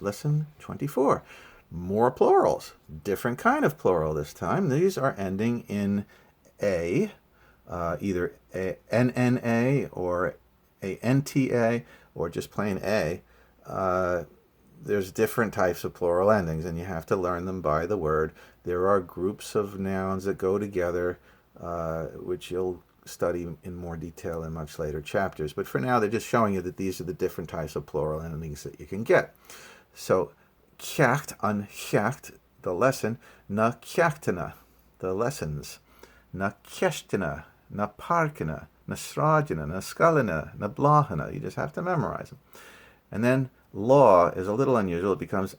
Lesson 24. More plurals. Different kind of plural this time. These are ending in A, either a NNA or a NTA or just plain A. There's different types of plural endings, and you have to learn them by the word. There are groups of nouns that go together, which you'll study in more detail in much later chapters. But for now, they're just showing you that these are the different types of plural endings that you can get. So, kjacht on kjacht, the lesson, na kjachtena, the lessons, na kjestina, na parkina, na strajina, na skalina, na blahina. You just have to memorize them. And then law is a little unusual. It becomes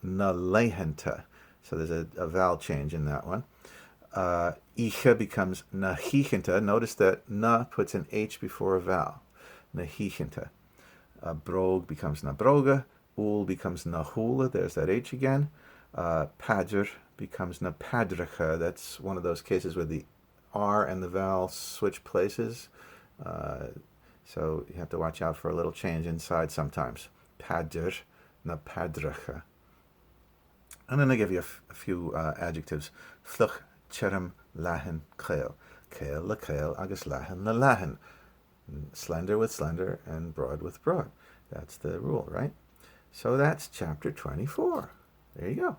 na lehenta. So there's a vowel change in that one. Icha becomes nahichinta. Notice that na puts an H before a vowel. Nahichinta. Brog becomes nabroga. Ul becomes nahula. There's that H again. Padr becomes napadricha. That's one of those cases where the R and the vowel switch places. So you have to watch out for a little change inside sometimes. Padr, napadricha. And then they give you a few adjectives. Fluch, cherem, lahin, kale. Kale, la kale, agus lahin, la lahin. Slender with slender and broad with broad. That's the rule, right? So that's chapter 24. There you go.